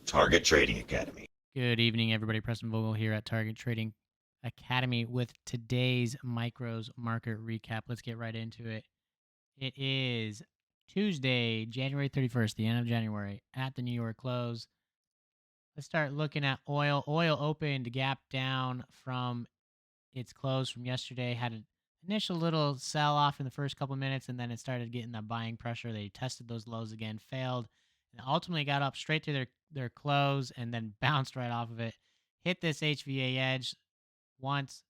Target Trading Academy. Good evening, everybody. Preston Vogl here at Target Trading Academy with today's micros market recap. Let's get right into it. It is Tuesday, January 31st, the end of January, at the New York close. Let's start looking at oil. Oil opened, gap down from its close from yesterday, had an initial little sell off in the first couple minutes, and then it started getting that buying pressure. They tested those lows again, failed, and ultimately got up straight to their close and then bounced right off of it. Hit this HVA edge once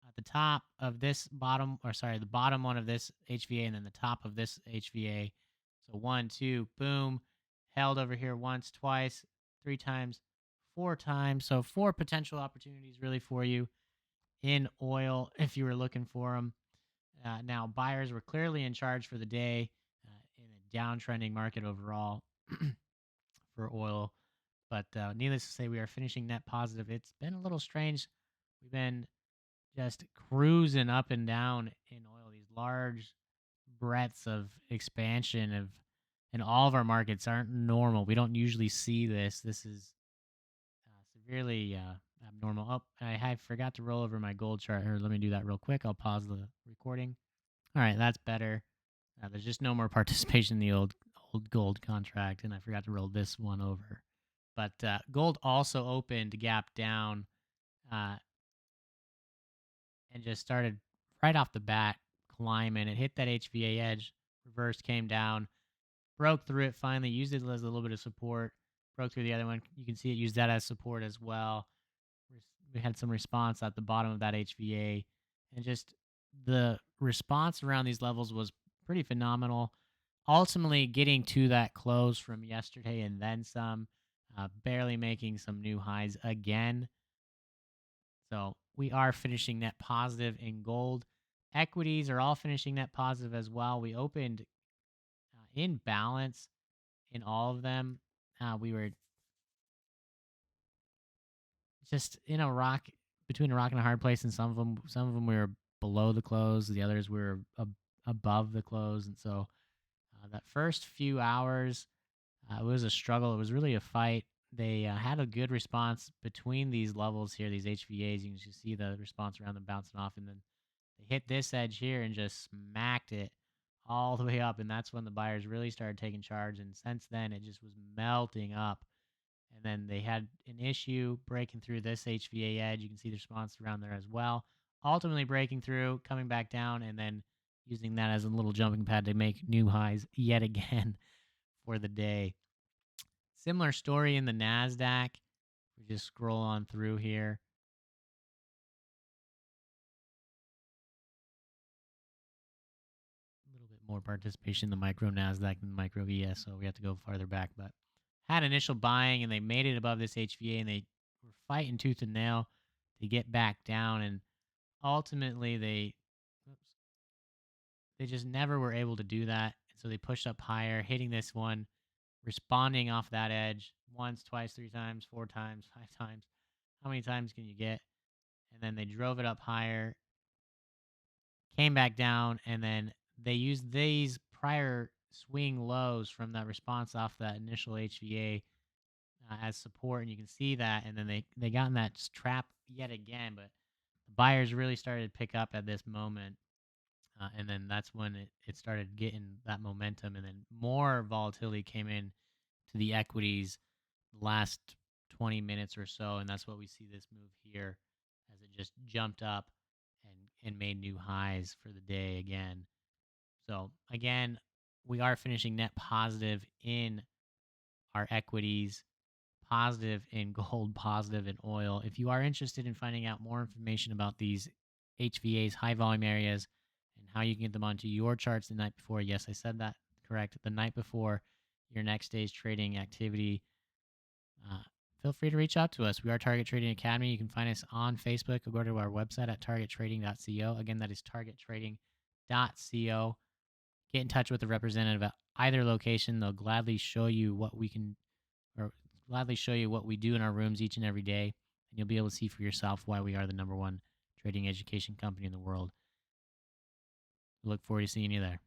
at the top of this bottom, or sorry, the bottom one of this HVA, and then the top of this HVA. So 1, 2, boom, held over here once, twice, 3 times, 4 times. So 4 potential opportunities really for you in oil if you were looking for them. Now, buyers were clearly in charge for the day in a downtrending market overall for oil. But needless to say, we are finishing net positive. It's been a little strange. We've been just cruising up and down in oil, these large breadths of expansion and all of our markets aren't normal. We don't usually see this. This is severely abnormal. Oh, I forgot to roll over my gold chart here. Let me do that real quick. I'll pause the recording. All right, that's better. There's just no more participation in the old gold contract, and I forgot to roll this one over. But gold also opened gap down and just started right off the bat climbing. It hit that HVA edge, reversed, came down, broke through it finally, used it as a little bit of support, broke through the other one. You can see it used that as support as well. We had some response at the bottom of that HVA, and just the response around these levels was pretty phenomenal. Ultimately getting to that close from yesterday and then some, barely making some new highs again. So we are finishing net positive in gold. Equities are all finishing net positive as well. We opened in balance in all of them. We were just in a rock between a rock and a hard place, and some of them we were below the close, the others were above the close, and so that first few hours it was a struggle. It was really a fight. They had a good response between these levels here, these HVAs. You can just see the response around them bouncing off, and then they hit this edge here and just smacked it all the way up, and that's when the buyers really started taking charge. And since then, it just was melting up. And then they had an issue breaking through this HVA edge. You can see the response around there as well. Ultimately breaking through, coming back down, and then using that as a little jumping pad to make new highs yet again for the day. Similar story in the Nasdaq. We just scroll on through here. A little bit more participation in the micro Nasdaq than the micro ES, so we have to go farther back. But had initial buying, and they made it above this HVA, and they were fighting tooth and nail to get back down, and ultimately they just never were able to do that. And so they pushed up higher, hitting this one, responding off that edge once, twice, 3 times, 4 times, 5 times. How many times can you get? And then they drove it up higher, came back down, and then they used these prior swing lows from that response off that initial HVA as support, and you can see that. And then they got in that trap yet again, but the buyers really started to pick up at this moment. And then that's when it started getting that momentum, and then more volatility came in to the equities the last 20 minutes or so, and that's what we see this move here as it just jumped up and made new highs for the day again. So again, we are finishing net positive in our equities, positive in gold, positive in oil. If you are interested in finding out more information about these HVAs, high volume areas, and how you can get them onto your charts the night before, yes, I said that correct, the night before your next day's trading activity, feel free to reach out to us. We are Target Trading Academy. You can find us on Facebook or go to our website at targettrading.co. Again, that is targettrading.co. Get in touch with a representative at either location. They'll gladly show you what we can, or gladly show you what we do in our rooms each and every day, and you'll be able to see for yourself why we are the #1 trading education company in the world. Look forward to seeing you there.